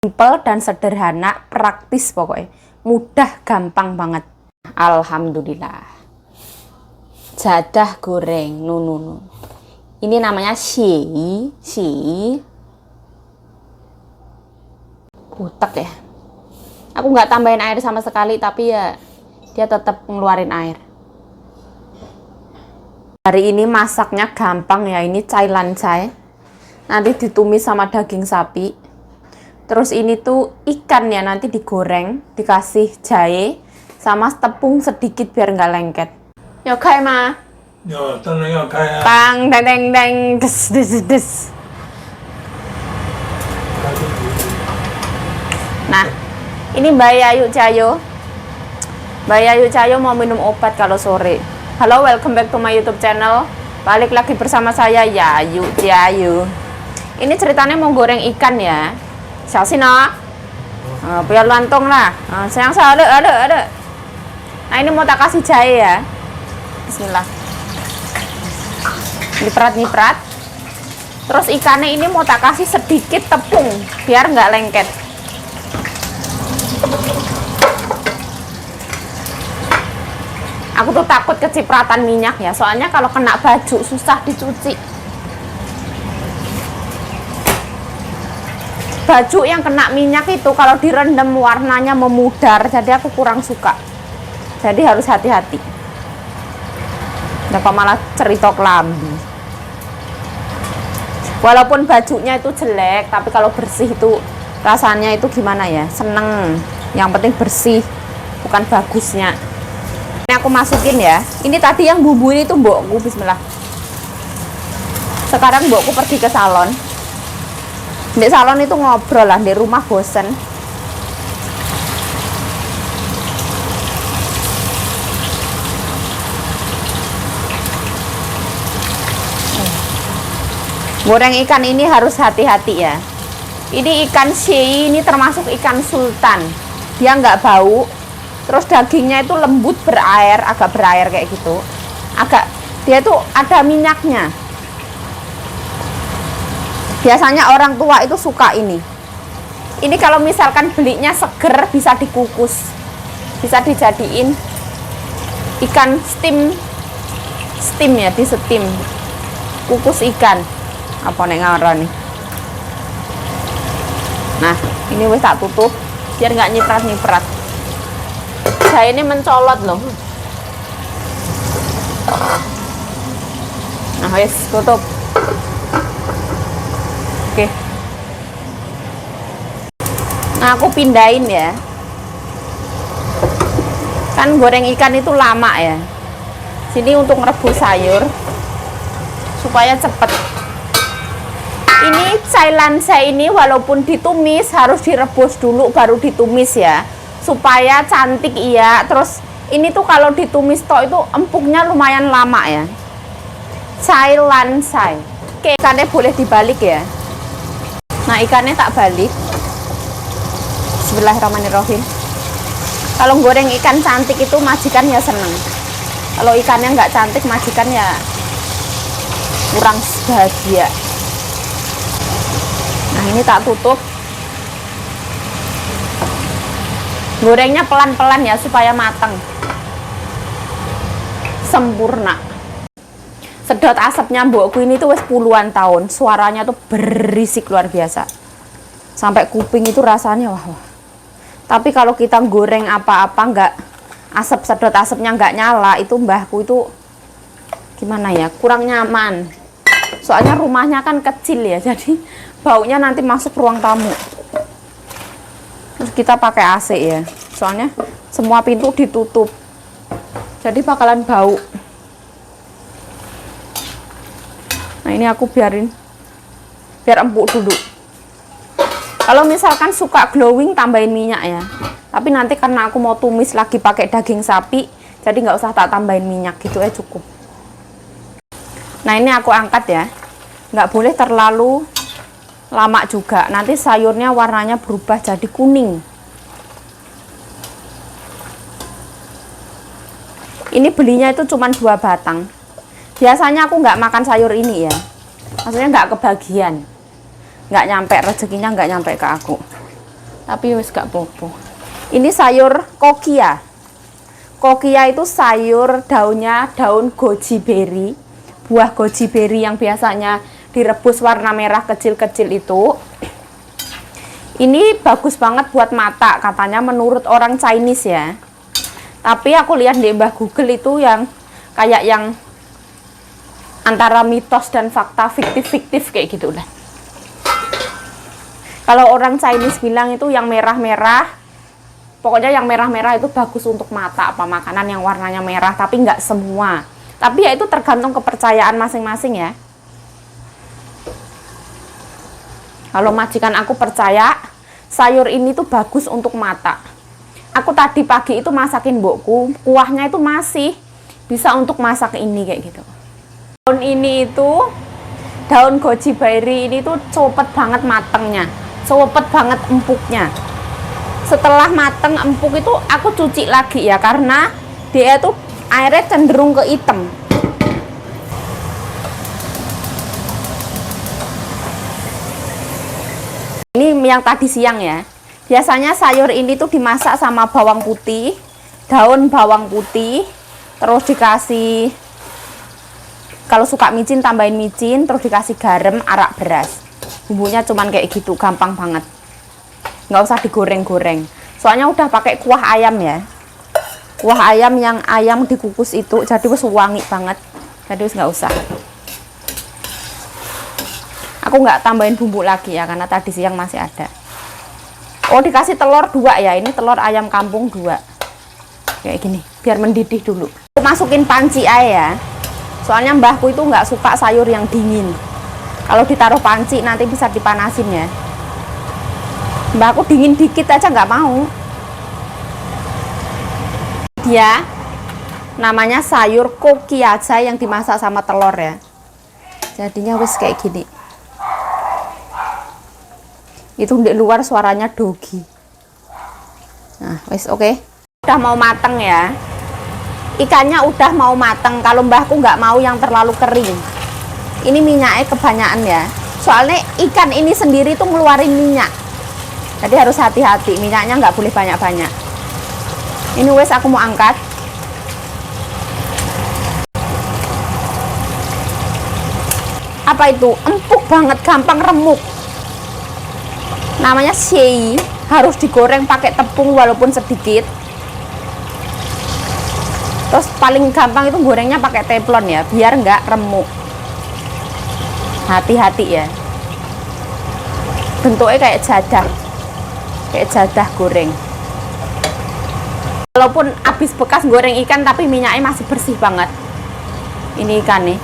Simple dan sederhana, praktis pokoknya. Mudah, gampang banget. Alhamdulillah. Jadah goreng, nunu. Ini namanya xi. Butek ya. Aku nggak tambahin air sama sekali, tapi ya dia tetap ngeluarin air. Hari ini masaknya gampang ya, ini cai lancai. Nanti ditumis sama daging sapi. Terus ini tuh ikan ya, nanti digoreng, dikasih jahe sama tepung sedikit biar nggak lengket. Yo kai ma. Yo, 当然要开啊！ Tang deng deng deng des des des. Nah, ini Mbak Yayu Cayo. Mbak Yayu Cayo mau minum obat kalau sore. Halo, welcome back to my YouTube channel. Balik lagi bersama saya Yayu Cayo. Ini ceritanya mau goreng ikan ya. Siapa biar lontong lah. Sayang saya ada. Nah ini mau tak kasih jahe ya. Bismillah. Nyiprat. Terus ikannya ini mau tak kasih sedikit tepung biar nggak lengket. Aku tuh takut kecipratan minyak ya. Soalnya kalau kena baju susah dicuci. Baju yang kena minyak itu kalau direndam warnanya memudar, jadi aku kurang suka. Jadi harus hati-hati. Kenapa malah cerita kelambi. Walaupun bajunya itu jelek, tapi kalau bersih itu rasanya itu gimana ya? Seneng. Yang penting bersih, bukan bagusnya. Ini aku masukin ya. Ini tadi yang bumbu ini tuh mbokku, bismillah. Sekarang mbokku pergi ke salon. Di salon itu ngobrol lah, di rumah bosen. Goreng ikan ini harus hati-hati ya. Ini ikan xi, ini termasuk ikan sultan. Dia nggak bau. Terus dagingnya itu lembut berair, agak berair kayak gitu. Dia tuh ada minyaknya. Biasanya orang tua itu suka ini. Ini kalau misalkan belinya seger bisa dikukus. Bisa dijadiin ikan steam ya, di steam. Kukus ikan. Apa nek ngaran nih. Nah, ini wis tak tutup biar nggak nyiprat. Saya ini mencolot loh. Nah, wis tutup. Oke. Nah, aku pindahin ya. Kan goreng ikan itu lama ya. Sini untuk merebus sayur supaya cepet. Ini cai lancai ini walaupun ditumis harus direbus dulu baru ditumis ya. Supaya cantik iya. Terus ini tuh kalau ditumis toh itu empuknya lumayan lama ya. Cai lancai. Oke, ikannya boleh dibalik ya. Nah, ikannya tak balik. Bismillahirrahmanirrahim. Kalau goreng ikan cantik itu majikan ya seneng. Kalau ikannya nggak cantik, majikan ya kurang bahagia. Nah, ini tak tutup. Gorengnya pelan-pelan ya supaya matang. Sempurna. Sedot asapnya mbokku ini tuh wes puluhan tahun. Suaranya tuh berisik luar biasa. Sampai kuping itu rasanya wah. Tapi kalau kita goreng apa-apa nggak sedot asapnya nggak nyala, itu mbahku itu gimana ya? Kurang nyaman. Soalnya rumahnya kan kecil ya, jadi baunya nanti masuk ruang tamu. Terus kita pakai AC ya. Soalnya semua pintu ditutup. Jadi bakalan bau. Nah, ini aku biar empuk dulu. Kalau misalkan suka glowing tambahin minyak ya. Tapi nanti karena aku mau tumis lagi pakai daging sapi, jadi nggak usah tak tambahin minyak, gitu ya cukup. Nah, ini aku angkat ya. Nggak boleh terlalu lama juga. Nanti sayurnya warnanya berubah jadi kuning. Ini belinya itu cuma 2 batang. Biasanya aku nggak makan sayur ini ya. Maksudnya nggak kebagian. Nggak nyampe, rezekinya nggak nyampe ke aku. Tapi wis gak popo. Ini sayur kokia. Kokia itu sayur daunnya daun goji berry. Buah goji berry yang biasanya direbus warna merah kecil-kecil itu. Ini bagus banget buat mata katanya menurut orang Chinese ya. Tapi aku lihat di Mbah Google itu yang kayak yang antara mitos dan fakta fiktif-fiktif kayak gitu lah. Kalau orang Chinese bilang itu yang merah-merah, pokoknya yang merah-merah itu bagus untuk mata, apa makanan yang warnanya merah, tapi nggak semua. Tapi ya itu tergantung kepercayaan masing-masing ya. Kalau majikan aku percaya, sayur ini tuh bagus untuk mata. Aku tadi pagi itu masakin mbokku, kuahnya itu masih bisa untuk masak ini kayak gitu. Daun ini itu, daun goji berry ini tuh cepet banget matengnya, cepet banget empuknya. Setelah mateng empuk itu aku cuci lagi ya, karena dia tuh airnya cenderung ke hitam. Ini yang tadi siang ya. Biasanya sayur ini tuh dimasak sama bawang putih, daun bawang putih, terus dikasih, kalau suka micin tambahin micin, terus dikasih garam, arak beras. Bumbunya cuman kayak gitu, gampang banget. Nggak usah digoreng-goreng. Soalnya udah pakai kuah ayam ya. Kuah ayam yang ayam dikukus itu, jadi wis wangi banget. Jadi wis nggak usah. Aku nggak tambahin bumbu lagi ya, karena tadi siang masih ada. Oh, dikasih telur 2 ya. Ini telur ayam kampung 2. Kayak gini, biar mendidih dulu. Aku masukin panci air ya. Soalnya mbahku itu nggak suka sayur yang dingin. Kalau ditaruh panci nanti bisa dipanasin ya. Mbakku dingin dikit aja nggak mau. Dia namanya sayur koki aja yang dimasak sama telur ya. Jadinya wis kayak gini. Itu di luar suaranya dogi. Nah, wis oke. Udah mau mateng ya. Ikannya udah mau mateng. Kalau mbahku nggak mau yang terlalu kering. Ini minyaknya kebanyakan ya. Soalnya ikan ini sendiri tuh ngeluarin minyak. Jadi harus hati-hati, minyaknya nggak boleh banyak-banyak. Ini wes aku mau angkat. Apa itu? Empuk banget, gampang remuk. Namanya sei, harus digoreng pakai tepung walaupun sedikit. Terus paling gampang itu gorengnya pakai teflon ya, biar nggak remuk. Hati-hati ya. Bentuknya kayak jadah goreng. Walaupun habis bekas goreng ikan tapi minyaknya masih bersih banget. Ini ikan nih,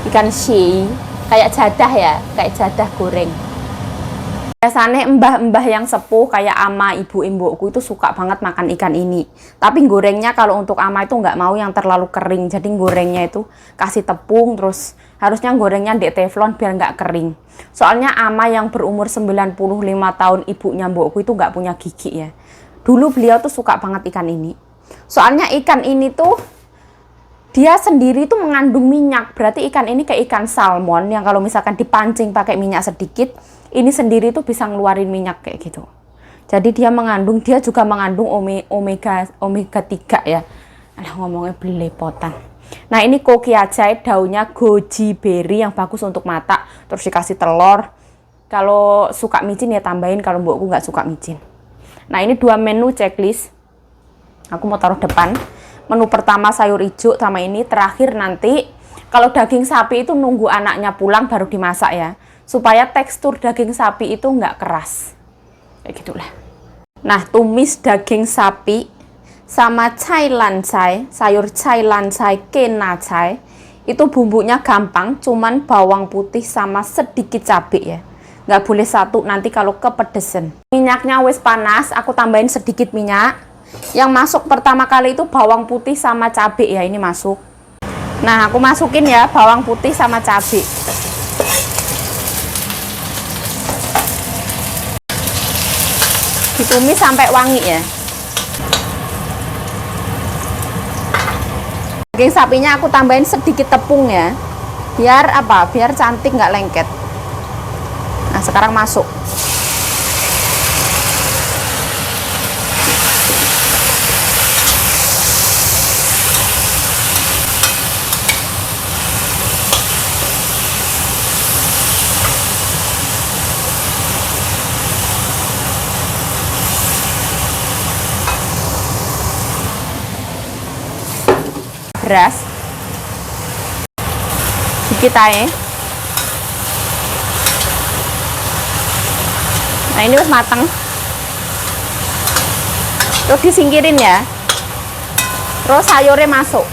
ikan sei, kayak jadah ya, kayak jadah goreng. Biasanya mbah-mbah yang sepuh kayak ama ibu-ibuku itu suka banget makan ikan ini. Tapi gorengnya kalau untuk ama itu nggak mau yang terlalu kering. Jadi gorengnya itu kasih tepung, terus harusnya gorengnya di teflon biar nggak kering. Soalnya ama yang berumur 95 tahun ibunya mbokku itu nggak punya gigi ya. Dulu beliau tuh suka banget ikan ini. Soalnya ikan ini tuh dia sendiri tuh mengandung minyak. Berarti ikan ini kayak ikan salmon yang kalau misalkan dipancing pakai minyak sedikit, ini sendiri tuh bisa ngeluarin minyak kayak gitu. Jadi dia juga mengandung omega 3 ya. Alah, ngomongnya belepotan. Nah, ini koki ajaib, daunnya goji berry yang bagus untuk mata. Terus dikasih telur. Kalau suka micin ya tambahin, kalau mbokku nggak suka micin. Nah, ini 2 menu checklist. Aku mau taruh depan. Menu pertama sayur hijau sama ini. Terakhir nanti kalau daging sapi itu nunggu anaknya pulang baru dimasak ya. Supaya tekstur daging sapi itu nggak keras. Kayak gitulah. Nah, tumis daging sapi sama cai lancai, sayur cai lancai, kena cai. Itu bumbunya gampang, cuman bawang putih sama sedikit cabai ya. Nggak boleh satu, nanti kalau kepedesan. Minyaknya wis panas, aku tambahin sedikit minyak. Yang masuk pertama kali itu bawang putih sama cabai ya, ini masuk. Nah, aku masukin ya bawang putih sama cabai. Ditumis sampai wangi ya. Daging sapinya aku tambahin sedikit tepung ya. Biar apa? Biar cantik nggak lengket. Nah, sekarang masuk. beras. Dikit aja. Nah, ini udah mateng. Terus disingkirin ya. Terus sayurnya masuk.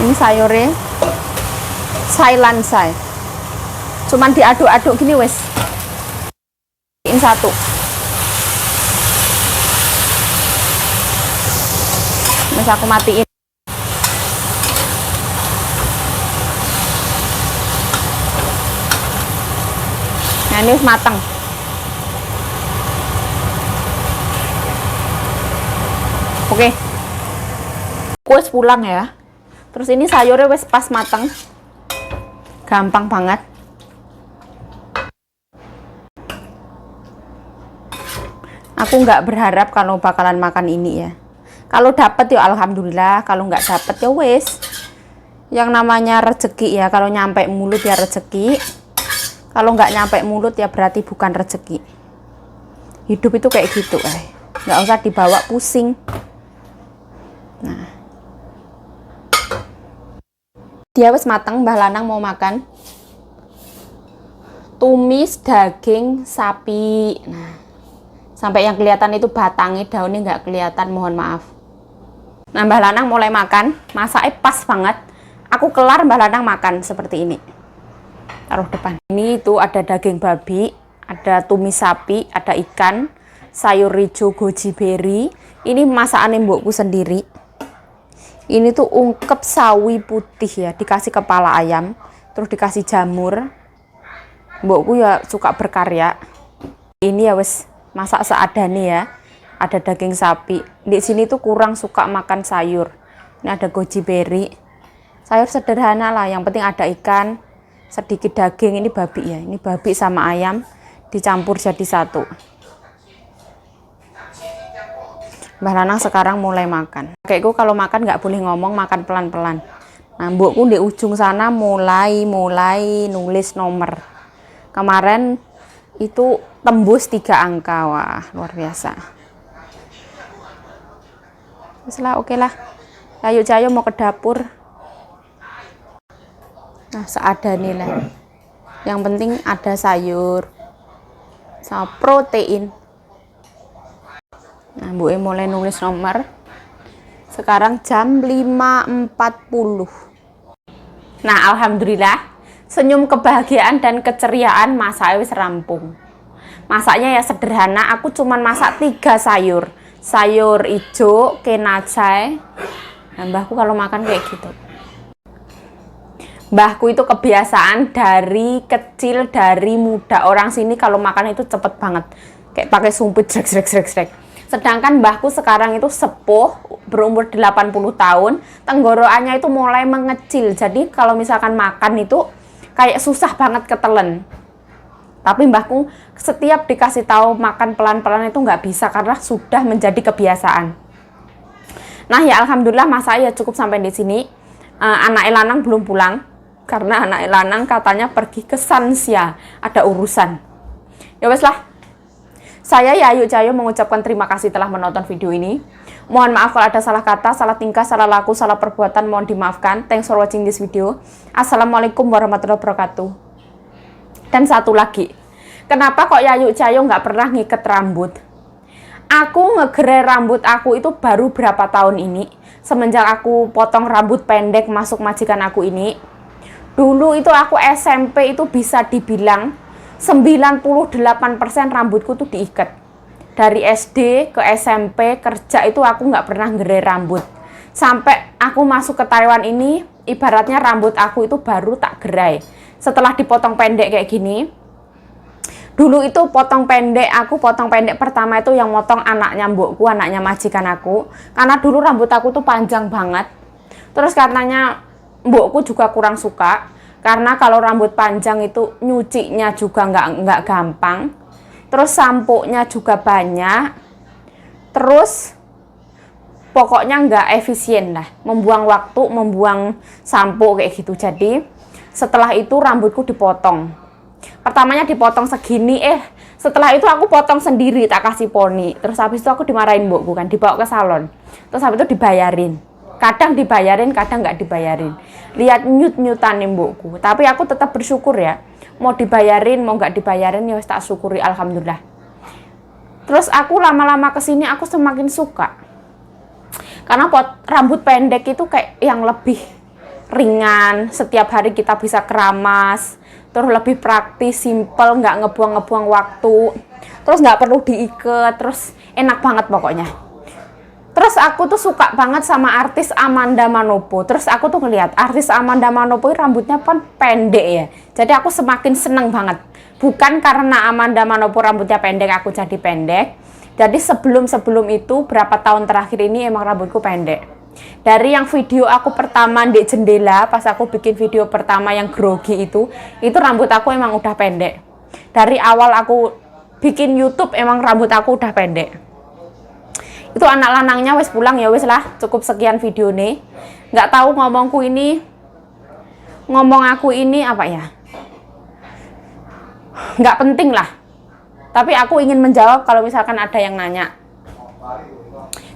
Ini sayurnya Sailansai. Cuman diaduk-aduk gini wes. Ini satu. Mas aku matiin. Nah, ini matang. Oke. Wes pulang ya. Terus ini sayurnya wes pas matang. Gampang banget. Aku nggak berharap kalau bakalan makan ini ya. Kalau dapet ya alhamdulillah, kalau nggak dapet ya wes. Yang namanya rezeki ya, kalau nyampe mulut ya rezeki. Kalau nggak nyampe mulut ya berarti bukan rezeki. Hidup itu kayak gitu, nggak usah dibawa pusing. Nah, dia wes matang, Mbah Lanang mau makan. Tumis daging sapi. Nah, sampai yang kelihatan itu batangnya, daunnya nggak kelihatan, mohon maaf. Nah, Mbah Lanang mulai makan, masaknya pas banget. Aku kelar, Mbah Lanang makan seperti ini. Taruh depan. Ini itu ada daging babi, ada tumis sapi, ada ikan, sayur hijau goji berry. Ini masakan mbokku sendiri. Ini tuh ungkep sawi putih ya, dikasih kepala ayam, terus dikasih jamur. Mbokku ya suka berkarya. Ini ya wes masak seadanya ya. Ada daging sapi. Di sini tuh kurang suka makan sayur. Ini ada goji berry. Sayur sederhana lah, yang penting ada ikan, sedikit daging. Ini babi ya, ini babi sama ayam dicampur jadi satu. Mbah Lanang sekarang mulai makan. Kakekku kalau makan nggak boleh ngomong, makan pelan-pelan. Nah, mbokku di ujung sana mulai nulis nomor. Kemarin itu tembus 3 angka, wah luar biasa. Setelah oke lah. Ayo Cayo mau ke dapur. Nah, seadanya lah. Yang penting ada sayur sama protein. Nah, Bu mulai nulis nomor. Sekarang jam 5.40. Nah, alhamdulillah senyum kebahagiaan dan keceriaan masaknya wis rampung. Masaknya ya sederhana, aku cuman masak 3 sayur. Sayur ijo, kenacai. Nah, mbahku kalau makan kayak gitu. Mbahku itu kebiasaan dari kecil, dari muda. Orang sini kalau makan itu cepet banget. Kayak pakai sumpit, srek. Sedangkan mbahku sekarang itu sepuh, berumur 80 tahun. Tenggorokannya itu mulai mengecil. Jadi kalau misalkan makan itu kayak susah banget ketelen. Tapi mbahku setiap dikasih tahu makan pelan-pelan itu nggak bisa karena sudah menjadi kebiasaan. Nah ya alhamdulillah masa ya cukup sampai di sini. Anak Lanang belum pulang karena anak Lanang katanya pergi ke Sansia, ada urusan. Ya wes lah. Saya Yayu Cayo mengucapkan terima kasih telah menonton video ini. Mohon maaf kalau ada salah kata, salah tingkah, salah laku, salah perbuatan, mohon dimaafkan. Thanks for watching this video. Assalamualaikum warahmatullahi wabarakatuh. Dan satu lagi, kenapa kok Yayu Cayo nggak pernah ngiket rambut? Aku ngegerai rambut aku itu baru berapa tahun ini. Semenjak aku potong rambut pendek masuk majikan aku ini. Dulu itu aku SMP itu bisa dibilang 98% rambutku tuh diikat. Dari SD ke SMP kerja itu aku nggak pernah ngegerai rambut. Sampai aku masuk ke Taiwan ini, ibaratnya rambut aku itu baru tak gerai. Setelah dipotong pendek kayak gini, dulu itu potong pendek pertama itu yang motong anaknya mbokku, anaknya majikan aku. Karena dulu rambut aku tuh panjang banget. Terus katanya mbokku juga kurang suka, karena kalau rambut panjang itu nyucinya juga nggak gampang. Terus sampo-nya juga banyak. Terus pokoknya nggak efisien lah, membuang waktu, membuang sampo kayak gitu. Jadi setelah itu rambutku dipotong. Pertamanya dipotong segini, setelah itu aku potong sendiri, tak kasih poni. Terus habis itu aku dimarahin mbokku kan, dibawa ke salon. Terus habis itu dibayarin. Kadang dibayarin, kadang nggak dibayarin. Lihat nyut-nyutan mbokku. Tapi aku tetap bersyukur ya. Mau dibayarin, mau nggak dibayarin ya tak syukuri, alhamdulillah. Terus aku lama-lama kesini aku semakin suka. Karena rambut pendek itu kayak yang lebih ringan. Setiap hari kita bisa keramas. Terus lebih praktis, simple, nggak ngebuang-ngebuang waktu. Terus nggak perlu diikat, terus enak banget pokoknya. Terus aku tuh suka banget sama artis Amanda Manopo. Terus aku tuh ngeliat artis Amanda Manopo rambutnya kan pendek ya. Jadi aku semakin seneng banget. Bukan karena Amanda Manopo rambutnya pendek aku jadi pendek. Jadi sebelum itu berapa tahun terakhir ini emang rambutku pendek. Dari yang video aku pertama di jendela, pas aku bikin video pertama yang grogi itu rambut aku emang udah pendek. Dari awal aku bikin YouTube emang rambut aku udah pendek. Itu anak lanangnya wes pulang ya wes lah, cukup sekian video nih. Nggak tahu ngomong aku ini apa ya, nggak penting lah, tapi aku ingin menjawab kalau misalkan ada yang nanya.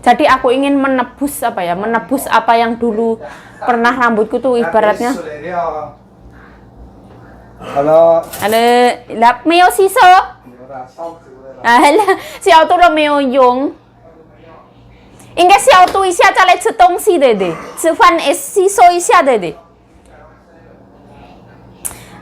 Jadi aku ingin menebus apa yang dulu pernah rambutku tuh ibaratnya. Halo. Lap meo siso. Xiao tu lo meo yung. 应该消毒一下再来吃东西对不对？吃饭吸收一下对不对？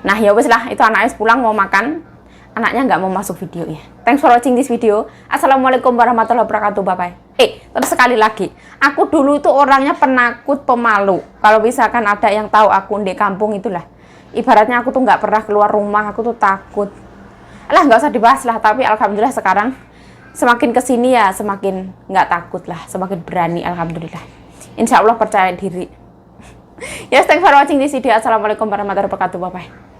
Nah ya wes lah, itu anaknya pulang mau makan, anaknya nggak mau masuk video ya. Thanks for watching this video. Assalamualaikum warahmatullahi wabarakatuh, bye bye. Terus sekali lagi, aku dulu itu orangnya penakut, pemalu. Kalau misalkan ada yang tahu aku di kampung itulah, ibaratnya aku tuh nggak pernah keluar rumah, aku tuh takut. Alah nggak usah dibahas lah, tapi alhamdulillah sekarang semakin kesini ya semakin nggak takut lah, semakin berani, alhamdulillah. Insya Allah percaya diri. Yes, thanks for watching this video. Assalamualaikum warahmatullahi wabarakatuh, bye bye.